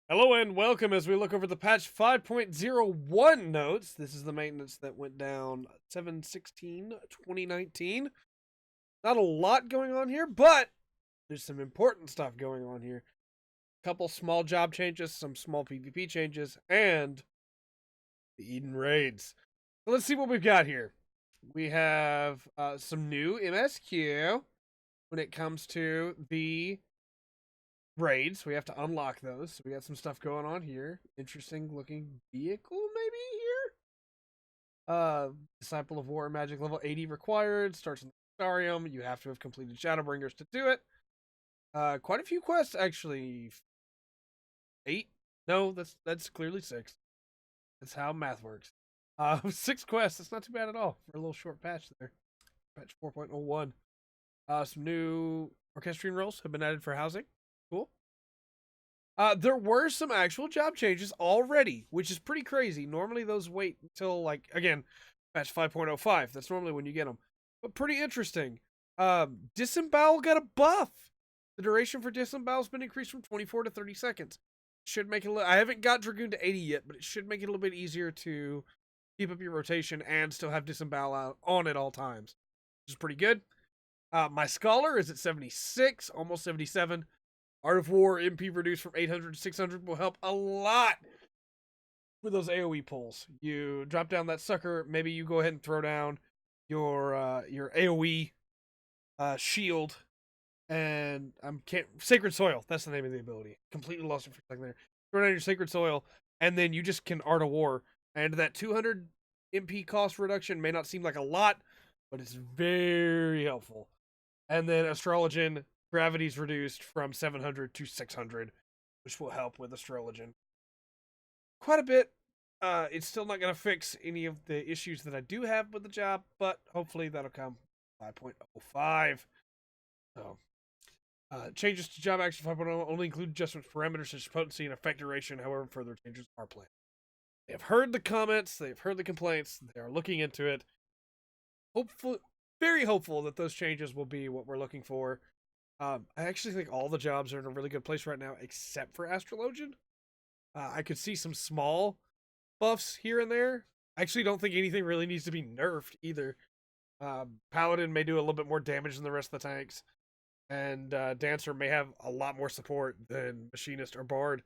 Hello and welcome as we look over the patch 5.01 notes. This is the maintenance that went down 7/16/2019. Not a lot going on here, but there's some important stuff going on here. A couple small job changes, some small PvP changes, and the Eden raids. So let's see what we've got here. We have some new MSQ when it comes to the raids. We have to unlock those. So we got some stuff going on here. Interesting looking vehicle maybe here. Disciple of War magic level 80 required. Starts in the Starium. You have to have completed Shadowbringers to do it. Quite a few quests actually. 8? No, that's clearly 6. That's how math works. 6 quests. That's not too bad at all for a little short patch there. Patch 4.01. Some new orchestrion roles have been added for housing. Cool. There were some actual job changes already, which is pretty crazy. Normally those wait until, like, again, patch 5.05. That's normally when you get them. But pretty interesting. Disembowel got a buff. The duration for disembowel's been increased from 24 to 30 seconds. Should make it I haven't got Dragoon to 80 yet, but it should make it a little bit easier to keep up your rotation and still have disembowel out on at all times, which is pretty good. My Scholar is at 76, almost 77. Art of War MP reduced from 800 to 600 will help a lot with those AoE pulls. You drop down that sucker, maybe you go ahead and throw down your AoE shield, and Sacred Soil. That's the name of the ability. Completely lost it for a second there. Throw down your Sacred Soil, and then you just can Art of War. And that 200 MP cost reduction may not seem like a lot, but it's very helpful. And then Astrologian, gravity's reduced from 700 to 600, which will help with Astrologian quite a bit. It's still not going to fix any of the issues that I do have with the job, but hopefully that'll come 5.05. So, changes to job action 5.0 only include adjustments parameters such as potency and effect duration. However, further changes are planned. They have heard the comments, they've heard the complaints, they are looking into it. Hopeful, very hopeful that those changes will be what we're looking for. I actually think all the jobs are in a really good place right now, except for Astrologian. I could see some small buffs here and there. I actually don't think anything really needs to be nerfed either. Paladin may do a little bit more damage than the rest of the tanks, and Dancer may have a lot more support than Machinist or Bard.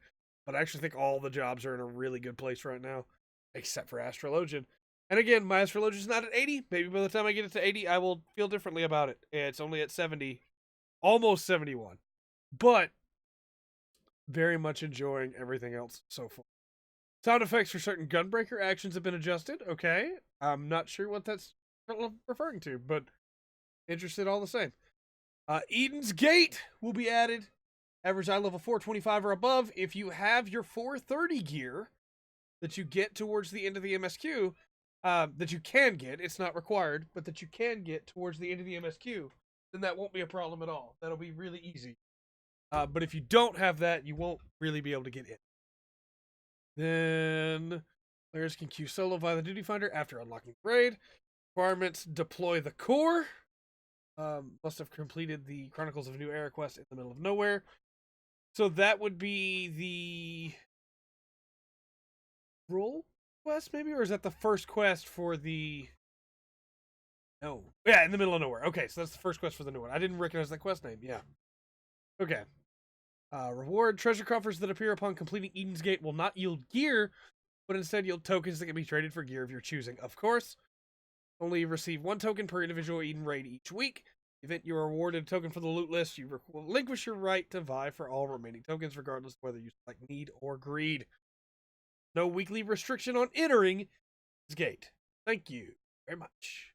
But I actually think all the jobs are in a really good place right now, except for Astrologian. And again, my Astrologian's not at 80. Maybe by the time I get it to 80, I will feel differently about it. It's only at 70. Almost 71. But very much enjoying everything else so far. Sound effects for certain gunbreaker actions have been adjusted. Okay. I'm not sure what that's referring to, but interested all the same. Eden's Gate will be added. Average eye level 425 or above. If you have your 430 gear that you get towards the end of the MSQ, that you can get, it's not required, but that you can get towards the end of the MSQ, then that won't be a problem at all. That'll be really easy. But if you don't have that, you won't really be able to get in. Then players can queue solo via the Duty Finder after unlocking the raid. Requirements: deploy the core. Must have completed the Chronicles of New Era quest in the middle of nowhere. So that would be the role quest, maybe? Or is that the first quest for the... No. Yeah, in the middle of nowhere. Okay, so that's the first quest for the new one. I didn't recognize that quest name. Yeah. Okay. Reward. Treasure coffers that appear upon completing Eden's Gate will not yield gear, but instead yield tokens that can be traded for gear of your choosing. Of course. Only receive 1 token per individual Eden raid each week. Event you are awarded a token for the loot list, you relinquish your right to vie for all remaining tokens, regardless of whether you select need or greed. No weekly restriction on entering this gate. Thank you very much.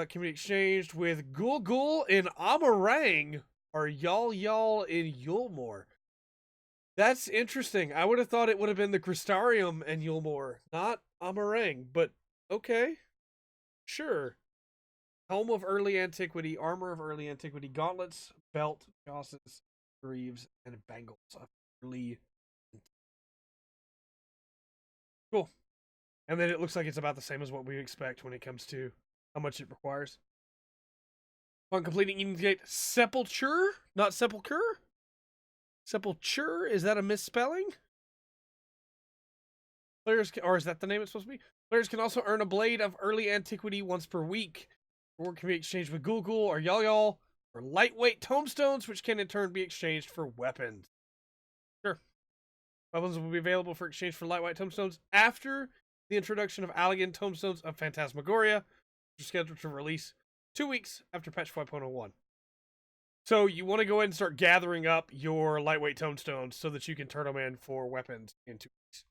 Can be exchanged with Gul Gul in Amarang or Y'all in Yulmore. That's interesting. I would have thought it would have been the Crystarium and Yulmore, not Amarang, but okay. Sure. Helm of Early Antiquity, Armor of Early Antiquity, Gauntlets, Belt, Josses, Greaves, and Bangles of Early. Cool. And then it looks like it's about the same as what we expect when it comes to how much it requires. Upon completing Eden's Gate, Sepulture, not Sepulchre. Sepulture, is that a misspelling? Players can, or is that the name it's supposed to be? Players can also earn a blade of early antiquity once per week. Or can be exchanged with Gulgul or Yal or lightweight tomestones, which can in turn be exchanged for weapons. Sure. Weapons will be available for exchange for lightweight tomestones after the introduction of Allegan Tomestones of Phantasmagoria, which is scheduled to release 2 weeks after patch 5.01. So you want to go ahead and start gathering up your lightweight tomestones so that you can turn them in for weapons in 2 weeks.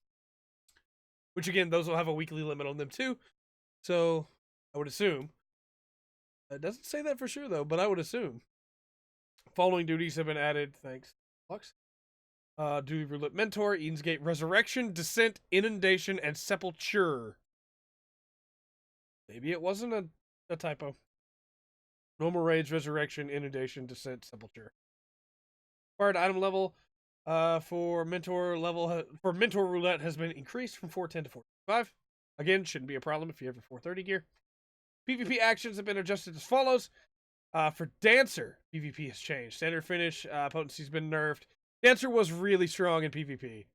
Which again, those will have a weekly limit on them too. So I would assume. It doesn't say that for sure though, but I would assume. Following duties have been added. Thanks, Lux. Duty Roulette Mentor, Eden's Gate, Resurrection, Descent, Inundation, and Sepulture. Maybe it wasn't a typo. Normal Rage, Resurrection, Inundation, Descent, Sepulture. Required item level for Mentor Roulette has been increased from 410 to 425. Again, shouldn't be a problem if you have your 430 gear. PvP actions have been adjusted as follows. For Dancer, PvP has changed. Standard finish, potency's been nerfed. Dancer was really strong in PvP.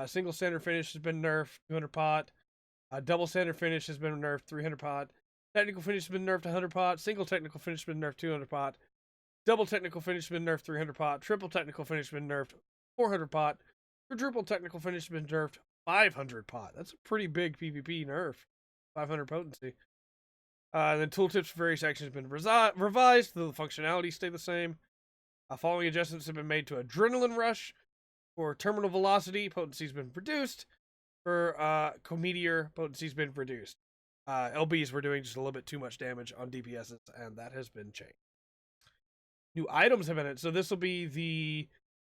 Single standard finish has been nerfed, 200 pot. Double standard finish has been nerfed, 300 pot. Technical finish has been nerfed, 100 pot. Single technical finish has been nerfed, 200 pot. Double technical finish has been nerfed, 300 pot. Triple technical finish has been nerfed, 400 pot. Quadruple technical finish has been nerfed, 500 pot. That's a pretty big PvP nerf. 500 potency. And then tooltips for various actions have been revised, though the functionality stay the same. Following adjustments have been made to Adrenaline Rush. For Terminal Velocity, potency has been reduced. For Cometeor, potency has been reduced. LBs were doing just a little bit too much damage on DPSs, and that has been changed. New items have been in it, so this will be the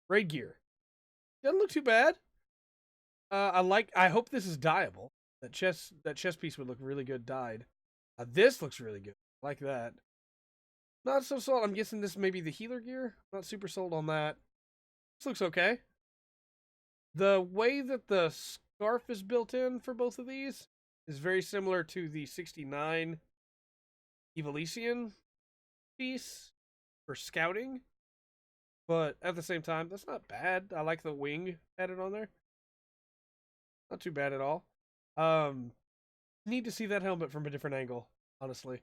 raid gear. Doesn't look too bad. I hope this is dyeable. That chest piece would look really good dyed. This looks really good. I like that. Not so sold. I'm guessing this may be the healer gear. Not super sold on that. This looks okay. The way that the scarf is built in for both of these is very similar to the 69 Evilesian piece for scouting. But at the same time, that's not bad. I like the wing added on there. Not too bad at all. Need to see that helmet from a different angle, honestly.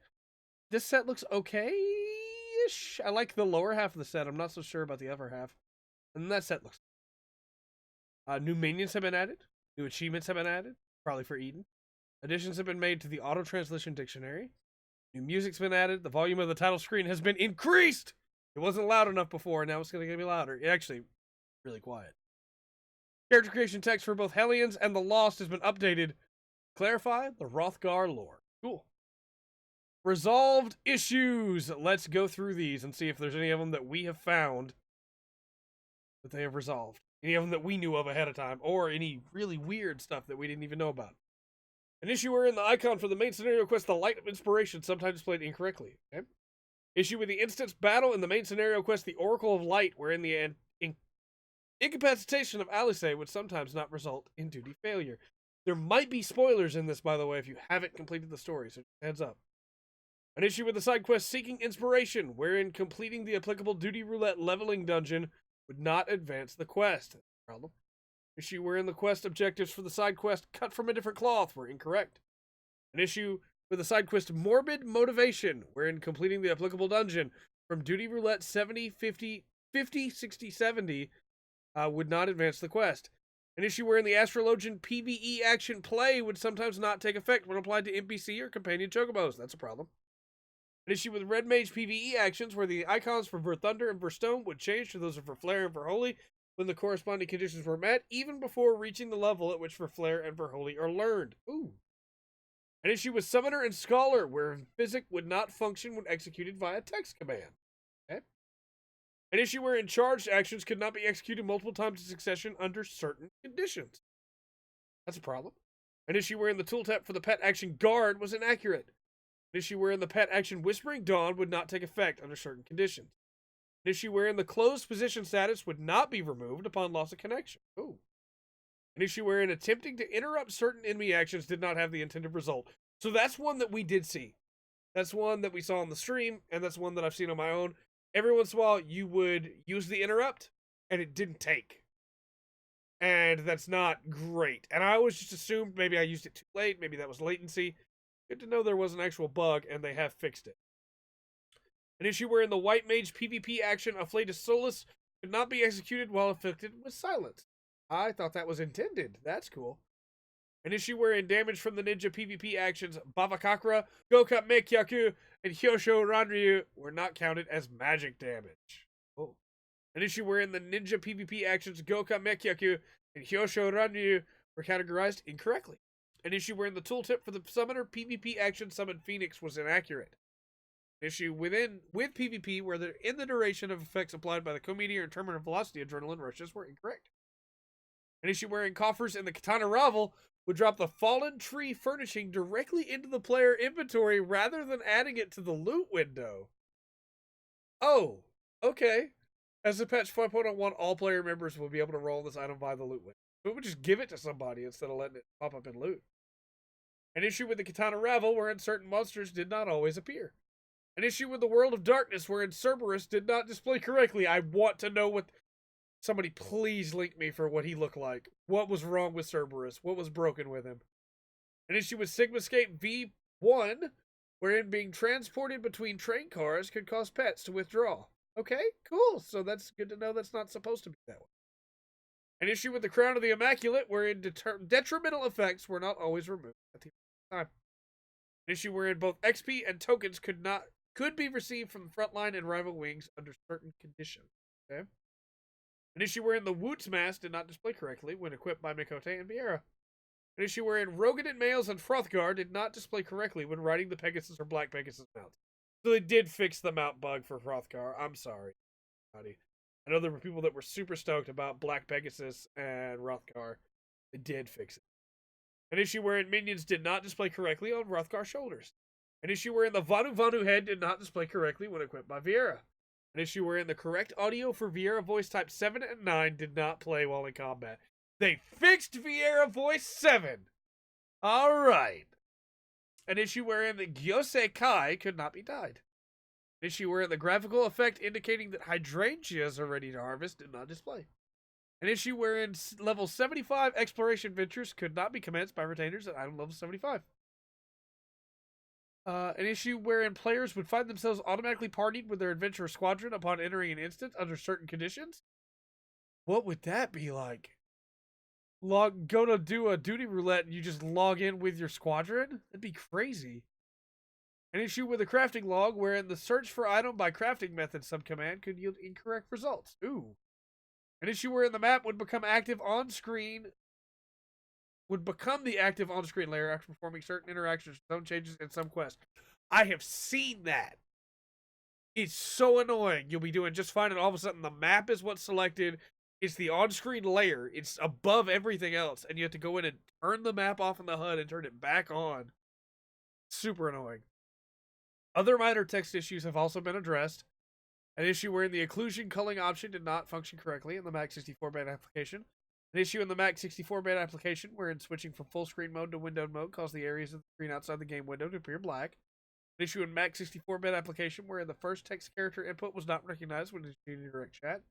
This set looks okay-ish. I like the lower half of the set. I'm not so sure about the upper half. And that set looks... new minions have been added. New achievements have been added. Probably for Eden. Additions have been made to the auto-translation dictionary. New music's been added. The volume of the title screen has been increased! It wasn't loud enough before, now it's going to be louder. It actually, really quiet. Character creation text for both Hellions and the Lost has been updated. Clarify the Hrothgar lore. Cool. Resolved issues. Let's go through these and see if there's any of them that we have found that they have resolved. Any of them that we knew of ahead of time, or any really weird stuff that we didn't even know about. An issue wherein the icon for the main scenario quest, the Light of Inspiration, sometimes displayed incorrectly. Okay? Issue with the instance battle in the main scenario quest, the Oracle of Light, wherein the incapacitation of Alice would sometimes not result in duty failure. There might be spoilers in this, by the way, if you haven't completed the story, so heads up. An issue with the side quest Seeking Inspiration, wherein completing the applicable duty roulette leveling dungeon would not advance the quest. That's a problem. Issue wherein the quest objectives for the side quest Cut from a Different Cloth were incorrect. An issue with the side quest Morbid Motivation, wherein completing the applicable dungeon from duty roulette 70, 50, 60, 70 would not advance the quest. An issue wherein the Astrologian PvE action play would sometimes not take effect when applied to NPC or companion chocobos. That's a problem. An issue with Red Mage PvE actions where the icons for Thunder and Stone would change to those for Flare and Holy when the corresponding conditions were met, even before reaching the level at which Flare and Holy are learned. Ooh. An issue with Summoner and Scholar, where Physic would not function when executed via text command. Okay. An issue wherein charged actions could not be executed multiple times in succession under certain conditions. That's a problem. An issue wherein the tooltip for the pet action Guard was inaccurate. An issue wherein the pet action Whispering Dawn would not take effect under certain conditions. An issue wherein the closed position status would not be removed upon loss of connection. Ooh. An issue wherein attempting to interrupt certain enemy actions did not have the intended result. So that's one that we did see. That's one that we saw on the stream, and that's one that I've seen on my own. Every once in a while, you would use the interrupt, and it didn't take. And that's not great. And I always just assumed maybe I used it too late, maybe that was latency. Good to know there was an actual bug, and they have fixed it. An issue wherein the White Mage PvP action Afflatus Solus could not be executed while afflicted with silence. I thought that was intended. That's cool. An issue wherein damage from the ninja PvP actions Bavakakra, Goka Mekyaku, and Hyosho Ranryu were not counted as magic damage. Oh. An issue wherein the ninja PvP actions Goka Mekyaku and Hyosho Ranryu were categorized incorrectly. An issue wherein the tooltip for the summoner PvP action Summon Phoenix was inaccurate. An issue with PvP where in the duration of effects applied by the co-meteor and terminal velocity adrenaline rushes were incorrect. An issue wherein coffers in the Katana Ravel would drop the fallen tree furnishing directly into the player inventory rather than adding it to the loot window. Oh, okay. As of patch 5.01, all player members will be able to roll this item via the loot window. So it would just give it to somebody instead of letting it pop up in loot. An issue with the Katana Ravel wherein certain monsters did not always appear. An issue with the World of Darkness wherein Cerberus did not display correctly. I want to know what... Somebody please link me for what he looked like. What was wrong with Cerberus? What was broken with him? An issue with Sigmascape V1, wherein being transported between train cars could cause pets to withdraw. Okay, cool. So that's good to know that's not supposed to be that way. An issue with the Crown of the Immaculate, wherein detrimental effects were not always removed at the time. An issue wherein both XP and tokens could be received from the front line and rival wings under certain conditions. Okay. An issue wherein the Woot's mask did not display correctly when equipped by Mikote and Vieira. An issue wherein Rogadin males and Frothgar did not display correctly when riding the Pegasus or Black Pegasus mounts. So they did fix the mount bug for Frothgar. I'm sorry, buddy. I know there were people that were super stoked about Black Pegasus and Hrothgar. They did fix it. An issue wherein minions did not display correctly on Hrothgar's shoulders. An issue wherein the Vanu Vanu head did not display correctly when equipped by Vieira. An issue wherein the correct audio for Vieira voice type 7 and 9 did not play while in combat. They fixed Vieira voice 7! Alright. An issue wherein the Gyosei Kai could not be dyed. An issue wherein the graphical effect indicating that hydrangeas are ready to harvest did not display. An issue wherein level 75 exploration ventures could not be commenced by retainers at item level 75. An issue wherein players would find themselves automatically partied with their adventurer squadron upon entering an instance under certain conditions. What would that be like? Go to do a duty roulette and you just log in with your squadron? That'd be crazy. An issue with a crafting log wherein the search for item by crafting method subcommand could yield incorrect results. Ooh. An issue wherein the map would become active on screen would become the active on-screen layer after performing certain interactions, zone changes, and some quests. I have seen that. It's so annoying. You'll be doing just fine, and all of a sudden the map is what's selected. It's the on-screen layer. It's above everything else, and you have to go in and turn the map off in the HUD and turn it back on. Super annoying. Other minor text issues have also been addressed. An issue wherein the occlusion culling option did not function correctly in the Mac 64-bit application. An issue in the Mac 64-bit application wherein switching from full screen mode to windowed mode caused the areas of the screen outside the game window to appear black. An issue in Mac 64-bit application wherein the first text character input was not recognized when initiating direct chat.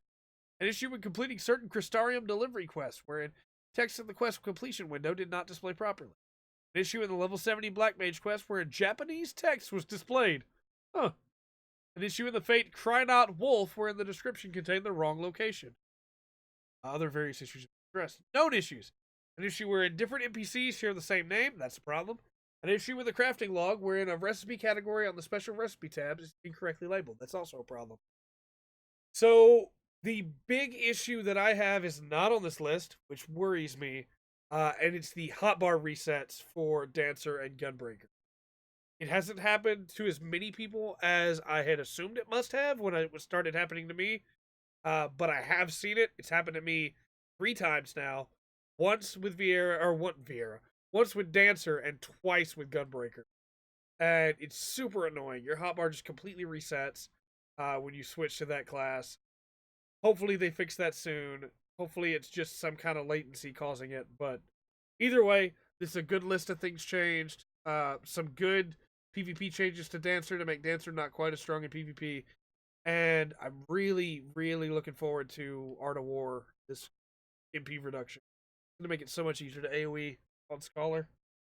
An issue when completing certain Crystarium delivery quests wherein text in the quest completion window did not display properly. An issue in the level 70 Black Mage quest wherein Japanese text was displayed. Huh. An issue in the Fate Cry Not Wolf wherein the description contained the wrong location. Other various issues addressed. Known issues. An issue wherein different NPCs share the same name. That's a problem. An issue with a crafting log wherein a recipe category on the special recipe tab is incorrectly labeled. That's also a problem. So, the big issue that I have is not on this list, which worries me, and it's the hotbar resets for Dancer and Gunbreaker. It hasn't happened to as many people as I had assumed it must have when it started happening to me, but I have seen it. It's happened to me 3 times now. Once with once with Dancer and twice with Gunbreaker. And it's super annoying. Your hotbar just completely resets when you switch to that class. Hopefully they fix that soon. Hopefully it's just some kind of latency causing it. But either way, this is a good list of things changed. Some good PvP changes to Dancer to make Dancer not quite as strong in PvP. And I'm really, really looking forward to Art of War, this MP reduction. It's going to make it so much easier to AoE on Scholar.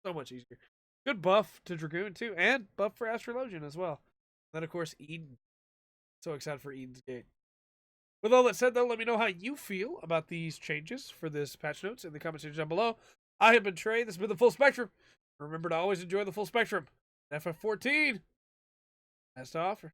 So much easier. Good buff to Dragoon, too, and buff for Astrologian as well. And then, of course, Eden. So excited for Eden's Gate. With all that said, though, let me know how you feel about these changes for this patch notes in the comment section down below. I have been Trey. This has been the Full Spectrum. Remember to always enjoy the full spectrum. FF14 has to offer.